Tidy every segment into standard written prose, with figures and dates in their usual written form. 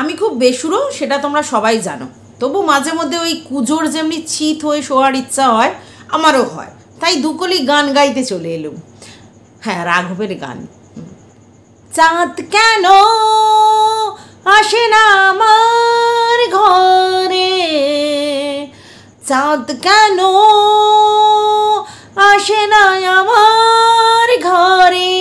আমি খুব বেসুরো, সেটা তোমরা সবাই জানো। তবু মাঝে মধ্যে ওই কুজোর যেমনি চিত হয়ে শোয়ার ইচ্ছা হয়, আমারও হয়। তাই দুকলি গান গাইতে চলে এলুম। হ্যাঁ, রাঘবের গান। চাঁদ কেন আসে না আমার ঘরে, চাঁদ কেন আসে না আমার ঘরে।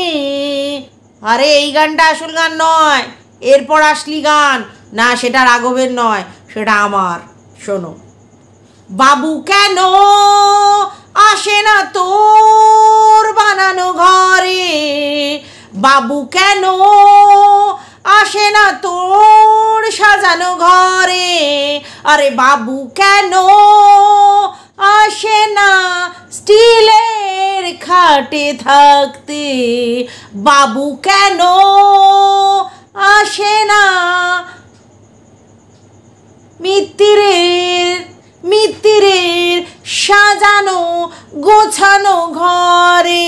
আরে এই গানটা আসল গান নয়, এরপর আসলি গান না, সেটা রাঘবের নয়, সেটা আমার। শোনো। বাবু কেন আসে না তোর বানানো ঘরে, বাবু কেন আসে না তোর সাজানো ঘরে, আরে বাবু কেন আসে না স্টিলের খাটে থাকতে, বাবু কেন আসে না মিত্তিরের সাজানো গোছানো ঘরে।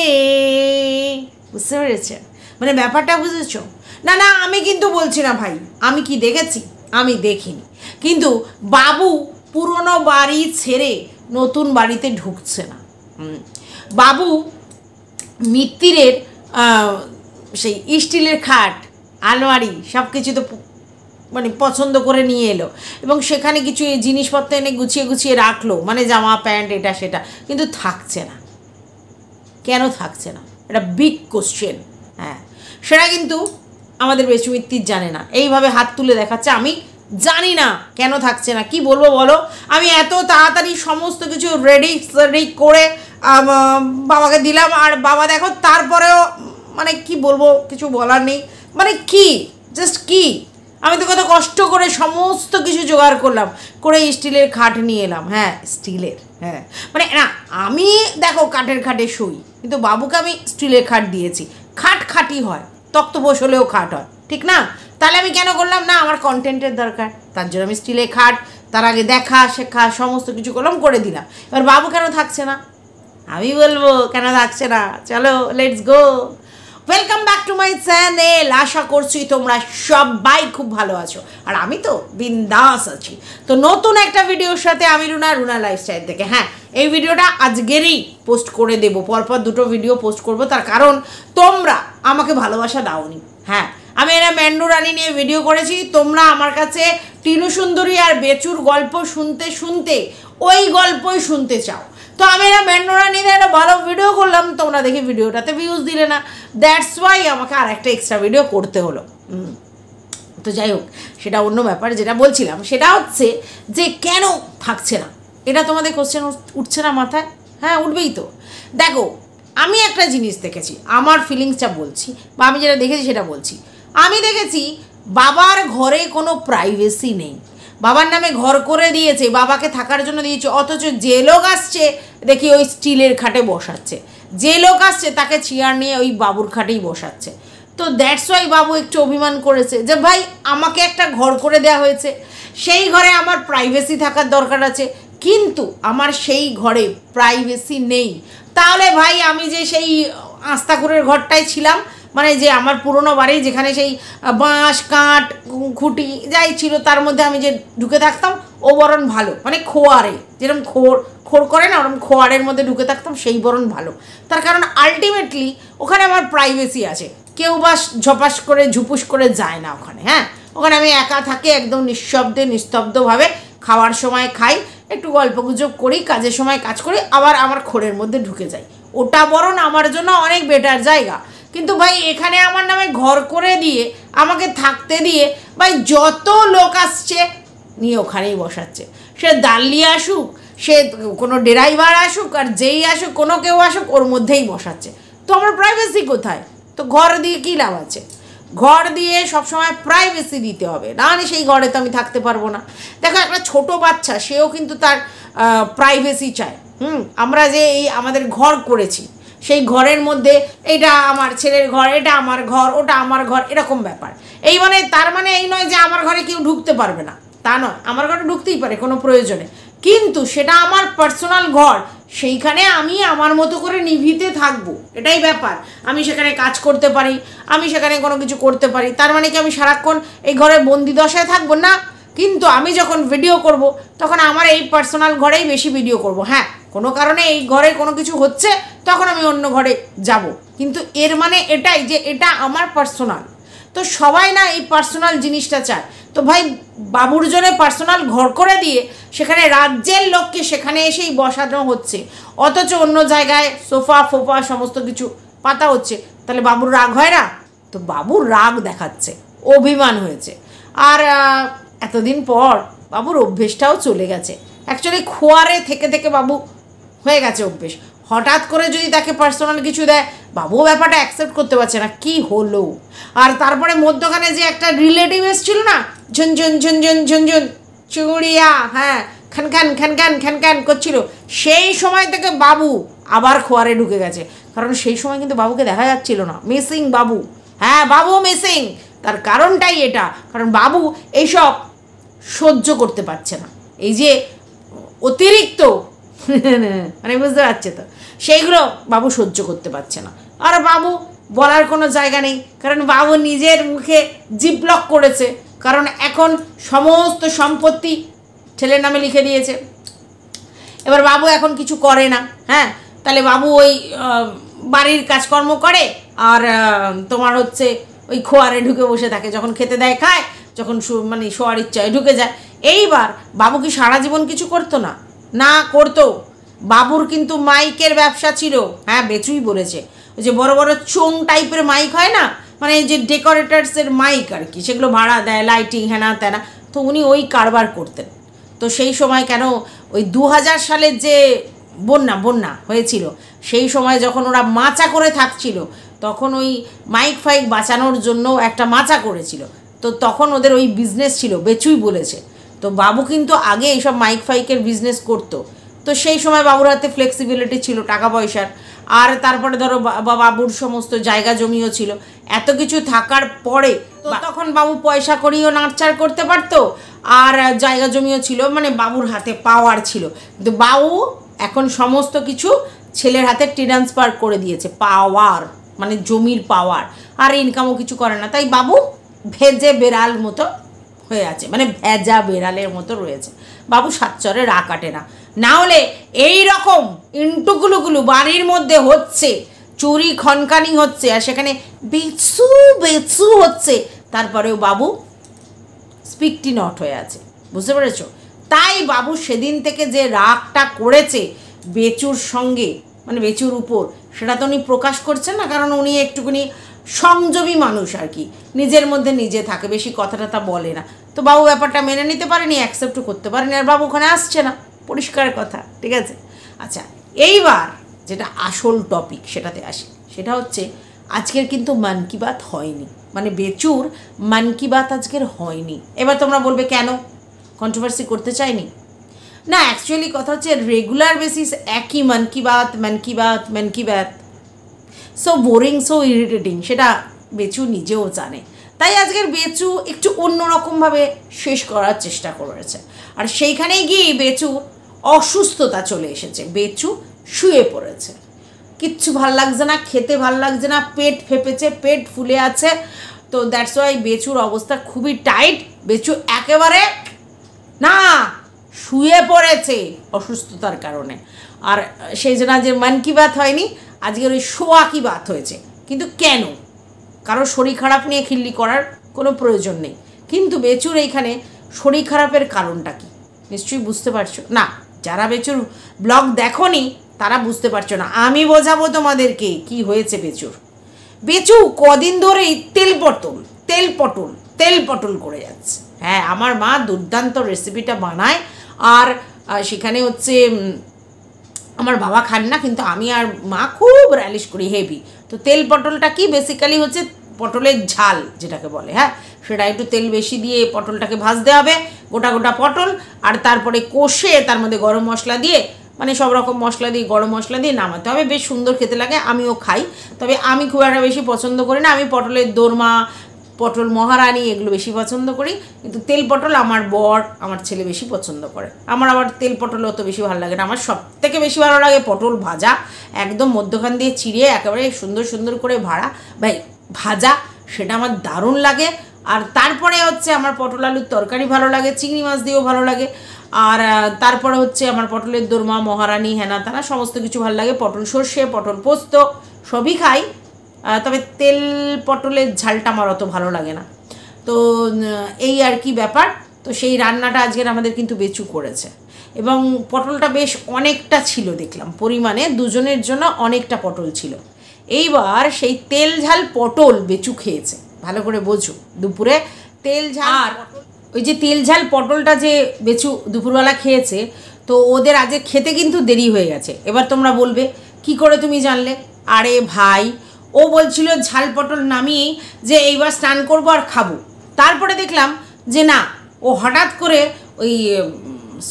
বুঝতে পেরেছে? মানে ব্যাপারটা বুঝেছো? না না, আমি কিন্তু বলছি না ভাই আমি কি দেখেছি, আমি দেখিনি। কিন্তু বাবু পুরনো বাড়ি ছেড়ে নতুন বাড়িতে ঢুকছে না। বাবু মিত্তিরের সেই স্টিলের খাট, আলমারি সব কিছু তো মানে পছন্দ করে নিয়ে এলো, এবং সেখানে কিছু জিনিসপত্র এনে গুছিয়ে গুছিয়ে রাখলো, মানে জামা প্যান্ট এটা সেটা, কিন্তু থাকছে না। কেন থাকছে না? এটা বিগ কোশ্চেন। হ্যাঁ, সেটা কিন্তু আমাদের বেশি মিত্তির জানে না। এইভাবে হাত তুলে দেখাচ্ছে আমি জানি না কেন থাকছে না। কি বলবো বলো? আমি এত তাড়াতাড়ি সমস্ত কিছু রেডি করে বাবাকে দিলাম, আর বাবা দেখো তারপরেও মানে কি বলবো, কিছু বলার নেই। মানে কি জাস্ট কি, আমি তো কত কষ্ট করে সমস্ত কিছু জোগাড় করলাম, করে স্টিলের খাট নিয়ে এলাম। হ্যাঁ স্টিলের, হ্যাঁ মানে না, আমি দেখো কাঠের খাটে শুই, কিন্তু বাবুকে আমি স্টিলের খাট দিয়েছি। খাট খাটি হয়, তক্তপোষ হলেও খাট হয়, ঠিক না? তাহলে আমি কেন করলাম না? আমার কন্টেন্টের দরকার, তার জন্য আমি স্টিলের খাট, তার আগে দেখা শেখা সমস্ত কিছু করলাম, করে দিলাম। এবার বাবু কেন থাকছে না? আমি বলবো কেন থাকছে না। চলো let's go. Welcome back to my channel. আশা করছি তোমরা সবাই খুব ভালো আছো, আর আমি তো বিন্দাস আছি। তো নতুন একটা ভিডিওর সাথে আমি রুনা লাইফস্টাইল থেকে। হ্যাঁ, এই ভিডিওটা আজকেরই পোস্ট করে দেবো, পরপর দুটো ভিডিও পোস্ট করব, তার কারণ তোমরা আমাকে ভালোবাসা দাওনি। হ্যাঁ, আমি এরা মেন্ডু রানী নিয়ে ভিডিও করেছি, তোমরা আমার কাছে টিনু সুন্দরী আর বেচুর গল্প শুনতে শুনতে ওই গল্পই শুনতে চাও। তো আমি এরা মেন্ডুরা নিয়ে একটা ভালো ভিডিও করলাম, তোমরা দেখি ভিডিওটাতে ভিউজ দিলে না, দ্যাটস ওয়াই আমাকে আর একটা এক্সট্রা ভিডিও করতে হলো। তো যাই হোক, সেটা অন্য ব্যাপার। যেটা বলছিলাম সেটা হচ্ছে যে কেন থাকছে না, এটা তোমাদের কোশ্চেন উঠছে না মাথায়? হ্যাঁ উঠবেই তো। দেখো, আমি একটা জিনিস দেখেছি, আমার ফিলিংসটা বলছি, বা আমি যেটা দেখেছি সেটা বলছি। আমি দেখেছি বাবার ঘরে কোনো প্রাইভেসি নেই। বাবার নামে ঘর করে দিয়েছে, বাবাকে থাকার জন্য দিয়েছে, অথচ যে লোক আসছে দেখি ওই স্টিলের খাটে বসাচ্ছে, যে লোক আসছে তাকে চেয়ার নিয়ে ওই বাবুর খাটেই বসাচ্ছে। তো দ্যাটস ওয়াই বাবু একটু অভিমান করেছে যে ভাই আমাকে একটা ঘর করে দেওয়া হয়েছে, সেই ঘরে আমার প্রাইভেসি থাকার দরকার আছে, কিন্তু আমার সেই ঘরে প্রাইভেসি নেই। তাহলে ভাই আমি যে সেই আস্তাকুরের ঘরটায় ছিলাম, মানে যে আমার পুরনো বাড়ি, যেখানে সেই বাঁশ কাঠ খুঁটি যাই ছিল তার মধ্যে আমি যে ঢুকে থাকতাম, ও বরং ভালো, মানে খোয়ারে যেরকম খোর করে না, ওরকম খোয়ারের মধ্যে ঢুকে থাকতাম, সেই বরং ভালো। তার কারণ আলটিমেটলি ওখানে আমার প্রাইভেসি আছে, কেউ বা ঝপাস করে ঝুপুস করে যায় না ওখানে। হ্যাঁ, ওখানে আমি একা থাকি, একদম নিঃশব্দে নিস্তব্ধভাবে খাওয়ার সময় খাই, একটু গল্পগুজব করি, কাজের সময় কাজ করি, আবার আমার খোরের মধ্যে ঢুকে যাই। ওটা বরং আমার জন্য অনেক বেটার জায়গা। কিন্তু ভাই এখানে আমার নামে ঘর করে দিয়ে আমাকে থাকতে দিয়ে ভাই যত লোক আসছে নিয়ে ওখানেই বসাচ্ছে, সে দাল্লি আসুক, সে কোনো ড্রাইভার আসুক, আর যেই আসুক কোনো কেউ আসুক, ওর মধ্যেই বসাচ্ছে। তো আমার প্রাইভেসি কোথায়? তো ঘর দিয়ে কী লাভ আছে? ঘর দিয়ে সবসময় প্রাইভেসি দিতে হবে, না হলে সেই ঘরে তো আমি থাকতে পারবো না। দেখো একটা ছোটো বাচ্চা, সেও কিন্তু তার প্রাইভেসি চায়। আমরা যে এই আমাদের ঘর করেছি, সেই ঘরের মধ্যে এটা আমার ছেলের ঘর, এটা আমার ঘর, ওটা আমার ঘর, এরকম ব্যাপার। এই মানে তার মানে এই নয় যে আমার ঘরে কেউ ঢুকতে পারবে না, তা নয়, আমার ঘরে ঢুকতেই পারে কোনো প্রয়োজনে, কিন্তু সেটা আমার পার্সোনাল ঘর, সেইখানে আমি আমার মতো করে নিভিতে থাকবো, এটাই ব্যাপার। আমি সেখানে কাজ করতে পারি, আমি সেখানে কোনো কিছু করতে পারি, তার মানে কি আমি সারাক্ষণ এই ঘরে বন্দি দশায় থাকবো না। কিন্তু আমি যখন ভিডিও করব তখন আমার এই পার্সোনাল ঘরেই বেশি ভিডিও করব। হ্যাঁ, কোনো কারণে এই ঘরে কোনো কিছু হচ্ছে তখন আমি অন্য ঘরে যাব, কিন্তু এর মানে এটাই যে এটা আমার পার্সোনাল। তো সবাই না এই পার্সোনাল জিনিসটা চায়। তো ভাই, বাবুর জন্য পার্সোনাল ঘর করে দিয়ে সেখানে রাজ্যের লোককে সেখানে এসেই বসানো হচ্ছে, অথচ অন্য জায়গায় সোফা ফোফা সমস্ত কিছু পাতা হচ্ছে। তাহলে বাবুর রাগ হয় না? তো বাবুর রাগ দেখাচ্ছে, অভিমান হয়েছে। আর এতদিন পর বাবুর অভ্যেসটাও চলে গেছে। অ্যাকচুয়ালি খোয়ারে থেকে থেকে বাবু হয়ে গেছে অভ্যেস। হঠাৎ করে যদি তাকে পার্সোনাল কিছু দেয়, বাবুও ব্যাপারটা অ্যাকসেপ্ট করতে পারছে না, কি হলো। আর তারপরে মধ্যখানে যে একটা রিলেটিভ এসেছিল না, ঝুনঝুন ঝুনঝুন ঝুনঝুন চুড়িয়া, হ্যাঁ, খানখান খানখান খানখান করছিল, সেই সময় থেকে বাবু আবার খোয়ারে ঢুকে গেছে। কারণ সেই সময় কিন্তু বাবুকে দেখা যাচ্ছিল না, মিসিং বাবু। হ্যাঁ, বাবু মিসিং। তার কারণটাই এটা, কারণ বাবু এইসব সহ্য করতে পারছে না। এই যে অতিরিক্ত মানে বুঝতে পারছে তো, সেইগুলো বাবু সহ্য করতে পারছে না। আর বাবু বলার কোনো জায়গা নেই, কারণ বাবু নিজের মুখে জিপলক করেছে। কারণ এখন সমস্ত সম্পত্তি ছেলের নামে লিখে দিয়েছে। এবার বাবু এখন কিছু করে না। হ্যাঁ, তাহলে বাবু ওই বাড়ির কাজকর্ম করে, আর তোমার হচ্ছে ওই খোয়ারে ঢুকে বসে থাকে, যখন খেতে দেয় খায়, যখন মানে শোয়ার ইচ্ছায় ঢুকে যায়। এইবার বাবু কি সারা জীবন কিছু করতো না? না, করতো। বাবুর কিন্তু মাইকের ব্যবসা ছিল। হ্যাঁ, বেচুই বলেছে, ওই যে বড় বড় চোং টাইপের মাইক হয় না, মানে এই যে ডেকোরেটার্সের মাইক আর কি, সেগুলো ভাড়া দেয়, লাইটিং হ্যানা ত্যানা, তো উনি ওই কারবার করতেন। তো সেই সময় কেন ওই 2000 সালের যে বন্যা হয়েছিল, সেই সময় যখন ওরা মাচা করে থাকছিল, তখন ওই মাইক ফাইক বাঁচানোর জন্য একটা মাচা করেছিল। তো তখন ওদের ওই বিজনেস ছিল, বেচুই বলেছে। তো বাবু কিন্তু আগে এইসব মাইক ফাইকের বিজনেস করতো। তো সেই সময় বাবুর হাতে ফ্লেক্সিবিলিটি ছিল টাকা পয়সার। আর তারপরে ধরো বাবুর সমস্ত জায়গা জমিও ছিল। এত কিছু থাকার পরে তো তখন বাবু পয়সা করিও নাড়চাড় করতে পারতো, আর জায়গা জমিও ছিল, মানে বাবুর হাতে পাওয়ার ছিল। কিন্তু বাবু এখন সমস্ত কিছু ছেলের হাতে ট্রান্সফার করে দিয়েছে, পাওয়ার মানে জমির পাওয়ার, আর ইনকামও কিছু করে না। তাই বাবু ভেজে বেড়াল মতো হয়ে আছে, মানে ভেজা বেড়ালের মতো রয়েছে। বাবু সাতচরে রা কাটে না। না হলে এই রকম ইন্টুগুলো বাড়ির মধ্যে হচ্ছে, চুরি খনকানি হচ্ছে, আর সেখানে বেচু বেচু হচ্ছে, তারপরেও বাবু স্পিকটি নট হয়ে আছে। বুঝতে পেরেছ? তাই বাবু সেদিন থেকে যে রাগটা করেছে বেচুর সঙ্গে, মানে বেচুর উপর, সেটা তো উনি প্রকাশ করছেন না, কারণ উনি একটুখানি সংযমী মানুষ আর কি, নিজের মধ্যে নিজে থাকে, বেশি কথা টথা বলে না। তো বাবু ব্যাপারটা মেনে নিতে পারেনি, অ্যাকসেপ্টও করতে পারেনি, আর বাবু ওখানে আসছে না, পরিষ্কার কথা। ঠিক আছে? আচ্ছা, এইবার যেটা আসল টপিক সেটাতে আসি, সেটা হচ্ছে আজকের কিন্তু মন কি বাত হয়নি, মানে বেচুর মন কি বাত আজকের হয়নি। এবার তোমরা বলবে কেন, কন্ট্রোভার্সি করতে চাইনি না? অ্যাকচুয়ালি কথা হচ্ছে রেগুলার বেসিস একই মন কি বাত মন কি বাত মন কি Baat, so boring, so irritating, সেটা বেচু নিজেও জানে। তাই আজকের বেচু একটু অন্যরকমভাবে শেষ করার চেষ্টা করেছে। আর সেইখানেই গিয়ে বেচু অসুস্থতা চলে এসেছে, বেচু শুয়ে পড়েছে, কিচ্ছু ভাল লাগছে না, খেতে ভাল লাগছে না, পেট ফেপেছে, পেট ফুলে আছে। তো দ্যাটস ওয়াই বেচুর অবস্থা খুবই টাইট। বেচু একেবারে না শুয়ে পড়েছে অসুস্থতার কারণে। আর সেই জন্য যে মন কি বাত হয়নি, আজকের ওই শোয়া কি বাত হয়েছে। কিন্তু কেন? কারো শরীর খারাপ নিয়ে খিল্লি করার কোনো প্রয়োজন নেই। কিন্তু বেচুর এইখানে শরীর খারাপের কারণটা কি নিশ্চয়ই বুঝতে পারছো না। যারা বেচুর ব্লগ দেখোনি তারা বুঝতে পারছো না, আমি বোঝাবো তোমাদেরকে কি হয়েছে বেচুর। বেচু কদিন ধরেই তেল পটল করে যাচ্ছে। হ্যাঁ, আমার মা দুর্দান্ত রেসিপিটা বানায়, আর সেখানে হচ্ছে আমার বাবা খান না, কিন্তু আমি আর মা খুব র্যালিশ করি, হেভি। তো তেল পটলটা কি বেসিক্যালি হচ্ছে পটলের ঝাল যেটাকে বলে। হ্যাঁ, সেটা একটু তেল বেশি দিয়ে পটলটাকে ভাজতে হবে, গোটা গোটা পটল, আর তারপরে কষে তার মধ্যে গরম মশলা দিয়ে, মানে সব রকম মশলা দিয়ে, গরম মশলা দিয়ে নামাতে হবে। বেশ সুন্দর খেতে লাগে, আমিও খাই, তবে আমি খুব একটা বেশি পছন্দ করি না। আমি পটলের দোরমা, পটল মহারানী এগুলো বেশি পছন্দ করি, কিন্তু তেল পটল আমার বর আমার ছেলে বেশি পছন্দ করে। আমার আবার তেল পটল অত বেশি ভালো লাগে না। আমার সব থেকে বেশি ভালো লাগে পটল ভাজা, একদম মধ্যখান দিয়ে চিড়িয়ে একেবারে সুন্দর সুন্দর করে ভাজা, সেটা আমার দারুণ লাগে। আর তারপরে হচ্ছে আমার পটল আলুর তরকারি ভালো লাগে, চিংড়ি মাছ দিয়েও ভালো লাগে। আর তারপরে হচ্ছে আমার পটলের দোরমা, মহারানী, হেনা তানা সমস্ত কিছু ভালো লাগে। পটল সর্ষে, পটল পোস্ত সবই খাই, তবে তেল পটলের ঝালটা আমার অত ভালো লাগে না। তো এই আর কি ব্যাপার। তো সেই রান্নাটা আজকের আমাদের কিন্তু বেচু করেছে, এবং পটলটা বেশ অনেকটা ছিল দেখলাম, পরিমাণে দুজনের জন্য অনেকটা পটল ছিল। এইবার সেই তেল ঝাল পটল বেচু খেয়েছে, ভালো করে বোঝো। দুপুরে তেল ঝাল, ওই যে তেল ঝাল পটলটা যে বেচু দুপুরবেলা খেয়েছে, তো ওদের আজকে খেতে কিন্তু দেরি হয়ে গেছে। এবার তোমরা বলবে কি করে তুমি জানলে? আরে ভাই, ও বলছিল ঝাল পটল নামিয়েই যে এইবার স্নান করবো আর খাবো। তারপরে দেখলাম যে না, ও হঠাৎ করে ওই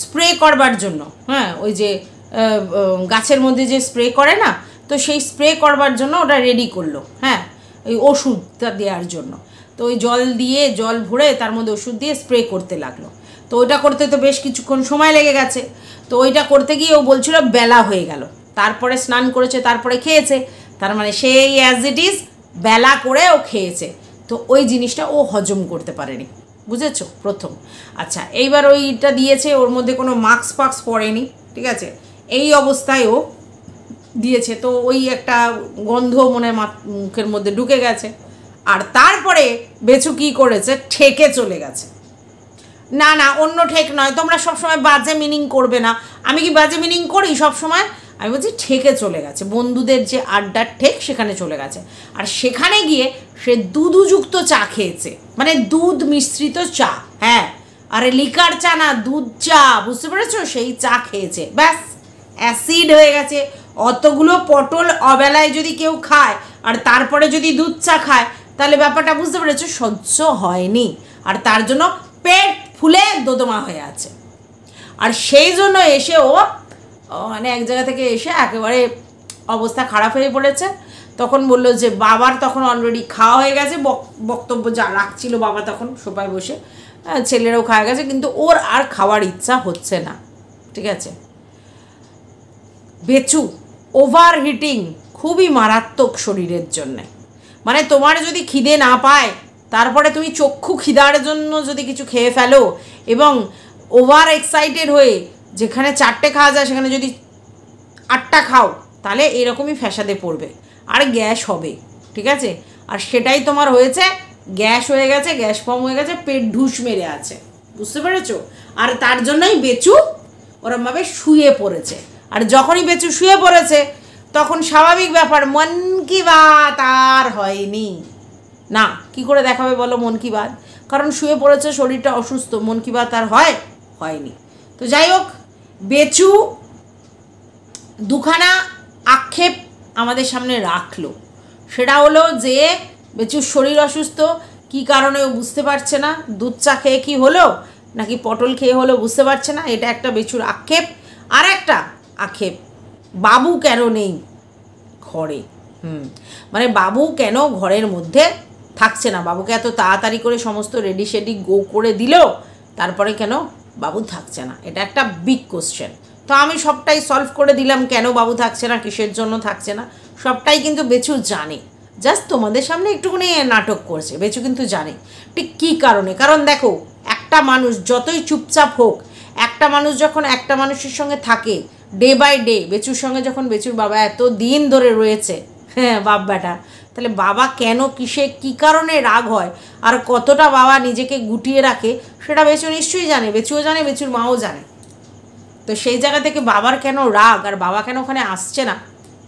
স্প্রে করবার জন্য, হ্যাঁ ওই যে গাছের মধ্যে যে স্প্রে করে না, তো সেই স্প্রে করবার জন্য ওটা রেডি করলো, হ্যাঁ ওই ওষুধটা দেওয়ার জন্য। তো ওই জল ভরে তার মধ্যে ওষুধ দিয়ে স্প্রে করতে লাগলো। তো ওইটা করতে তো বেশ কিছুক্ষণ সময় লেগে গেছে। তো ওইটা করতে গিয়ে ও বলছিল বেলা হয়ে গেল, তারপরে স্নান করেছে, তারপরে খেয়েছে। তার মানে সেই অ্যাজ ইট ইজ বেলা করে ও খেয়েছে। তো ওই জিনিসটা ও হজম করতে পারেনি, বুঝেছো প্রথম। আচ্ছা, এইবার ওইটা দিয়েছে, ওর মধ্যে কোনো মাস্ক পড়েনি, ঠিক আছে, এই অবস্থায় ও দিয়েছে। তো ওই একটা গন্ধ মনে মুখের মধ্যে ঢুকে গেছে। আর তারপরে বেচু কী করেছে, ঠেকে চলে গেছে। না না, অন্য ঠেক নয়, তোমরা সবসময় বাজে মিনিং করবে না। আমি কি বাজে মিনিং করি সবসময়? আমি বলছি ঠেকে চলে গেছে, বন্ধুদের যে আড্ডার ঠেক সেখানে চলে গেছে। আর সেখানে গিয়ে সে দুধযুক্ত চা খেয়েছে, মানে দুধ মিশ্রিত চা, হ্যাঁ, আরে লিকার চা না, দুধ চা, বুঝতে পেরেছো? সেই চা খেয়েছে, ব্যাস অ্যাসিড হয়ে গেছে। অতগুলো পটল অবেলায় যদি কেউ খায় আর তারপরে যদি দুধ চা খায়, তাহলে ব্যাপারটা বুঝতে পেরেছো, সহ্য হয়নি। আর তার জন্য পেট ফুলে দোদমা হয়ে আছে। আর সেই জন্য এসে ও মানে এক জায়গা থেকে এসে একেবারে অবস্থা খারাপ হয়ে পড়েছে। তখন বললো যে বাবার তখন অলরেডি খাওয়া হয়ে গেছে, বক্তব্য যা রাখছিল বাবা তখন সোফায় বসে, ছেলেরাও খাওয়া গেছে, কিন্তু ওর আর খাওয়ার ইচ্ছা হচ্ছে না, ঠিক আছে। বেচু ওভার হিটিং খুবই মারাত্মক শরীরের জন্যে। মানে তোমার যদি খিদে না পায়, তারপরে তুমি চক্ষু খিদার জন্য যদি কিছু খেয়ে ফেলো এবং ওভার এক্সাইটেড হয়ে যেখানে 4টে খাওয়া যায় সেখানে যদি 8টা খাও, তাহলে এরকমই ফ্যাসাদে পড়বে আর গ্যাস হবে, ঠিক আছে। আর সেটাই তোমার হয়েছে, গ্যাস হয়ে গেছে, গ্যাস ফর্ম হয়ে গেছে, পেট ঢুস মেরে আছে, বুঝতে পেরেছো? আর তার জন্যই বেচু ওরমভাবে শুয়ে পড়েছে। আর যখনই বেচু শুয়ে পড়েছে, তখন স্বাভাবিক ব্যাপার, মন কি বাত আর হয়নি। না, কি করে দেখাবে বলো মন কি বাত? কারণ শুয়ে পড়েছে, শরীরটা অসুস্থ, মন কি বাত আর হয়নি। তো যাই হোক, বেচু দুখানা আক্ষেপ আমাদের সামনে রাখলো। সেটা হলো যে বেচুর শরীর অসুস্থ, কি কারণে ও বুঝতে পারছে না, দুধ চা খেয়ে কি হলো নাকি পটল খেয়ে হলো বুঝতে পারছে না, এটা একটা বেচুর আক্ষেপ। আর একটা আক্ষেপ, বাবু কেন নেই ঘরে, মানে বাবু কেন ঘরের মধ্যে থাকছে না, বাবুকে এত তাড়াতাড়ি করে সমস্ত রেডি শেডি গো করে দিল, তারপরে কেন বাবু থাকছে না, এটা একটা বিগ কোশ্চেন। তো আমি সবটাই সলভ করে দিলাম, কেন বাবু থাকছে না, কিসের জন্য থাকছে না, সবটাই কিন্তু বেচু জানে। জাস্ট তোমাদের সামনে একটুখানি নাটক করছে, বেচু কিন্তু জানে ঠিক কী কারণে। কারণ দেখো, একটা মানুষ যতই চুপচাপ হোক, একটা মানুষ যখন একটা মানুষের সঙ্গে থাকে ডে বাই ডে, বেচুর সঙ্গে যখন বেচুর বাবা এত দিন ধরে রয়েছে, হ্যাঁ বাপ বেটা, তাহলে বাবা কেন কিসে কী কারণে রাগ হয় আর কতটা বাবা নিজেকে গুটিয়ে রাখে, সেটা বেচু নিশ্চয়ই জানে, বেচুও জানে, বেচুর মাও জানে। তো সেই জায়গা থেকে বাবার কেন রাগ আর বাবা কেন ওখানে আসছে না,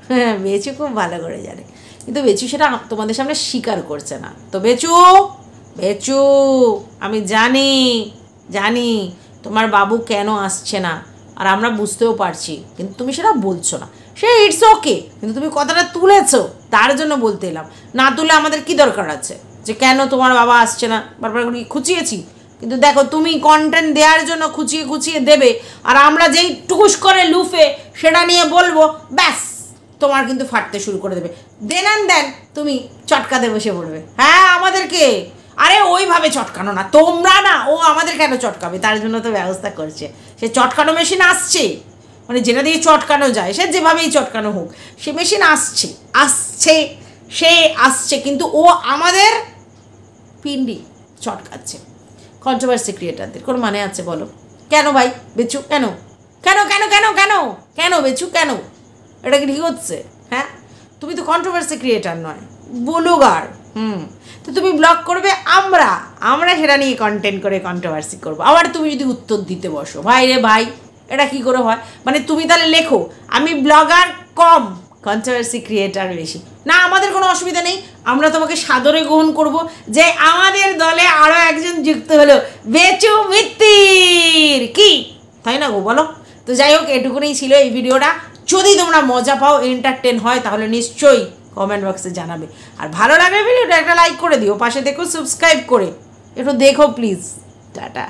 হ্যাঁ বেচু খুব ভালো করে জানে, কিন্তু বেচু সেটা তোমাদের সামনে স্বীকার করছে না। তো বেচু আমি জানি তোমার বাবু কেন আসছে না, আর আমরা বুঝতেও পারছি, কিন্তু তুমি সেটা বলছো না, সে ইটস ওকে, কিন্তু তুমি কথাটা তুলেছো, তার জন্য বলতে এলাম। না তুলে আমাদের কি দরকার আছে যে কেন তোমার বাবা আসছে না, বারবার করে খুঁচিয়েছি, কিন্তু দেখো তুমি কন্টেন্ট দেওয়ার জন্য খুঁচিয়ে দেবে, আর আমরা যেই টুকুস করে লুফে সেটা নিয়ে বলবো, ব্যাস তোমার কিন্তু ফাটতে শুরু করে দেবে, দেন তুমি চটকাতে বসে পড়বে। হ্যাঁ, আরে ওইভাবে চটকানো না, তোমরা না, ও আমাদের কেন চটকাবে, তার জন্য তো ব্যবস্থা করছে। সে চটকানো মেশিন আসছে, মানে যেটা দিয়ে চটকানো যায়, সে যেভাবেই চটকানো হোক, সে মেশিন আসছে আসছে সে আসছে, কিন্তু ও আমাদের পিন্ডি চটকাচ্ছে। কন্ট্রোভার্সি ক্রিয়েটারদের কোনো মানে আছে বলো? কেন ভাই বেচু, কেন কেন কেন কেন কেন কেন বেচু, কেন? এটা কি ঠিক হচ্ছে? হ্যাঁ, তুমি তো কন্ট্রোভার্সি ক্রিয়েটার নয়, ব্লগার। তো তুমি ব্লগ করবে, আমরা সেটা নিয়ে কন্টেন্ট করে কন্ট্রোভার্সি করবো। আবার তুমি যদি উত্তর দিতে বসো, ভাই রে ভাই, এটা কি করে হয়? মানে তুমি তাহলে লেখো আমি ব্লগার কম, কন্ট্রোভার্সি ক্রিয়েটার বেশি। না, আমাদের কোনো অসুবিধা নেই, আমরা তোমাকে সাদরে গ্রহণ করব যে আমাদের দলে আরও একজন যুক্ত হলো, বেচু মিত্তির, কি তাই না গো, বলো? তো যাই হোক, এটুকুনি ছিল এই ভিডিওটা। যদি তোমরা মজা পাও, এন্টারটেন হয়, তাহলে নিশ্চয়ই কমেন্ট বক্সে জানাবে। আর ভালো লাগলে ভিডিওটা একটা লাইক করে দিও, পাশে দেখো সাবস্ক্রাইব করে, একটু দেখো প্লিজ। টাটা।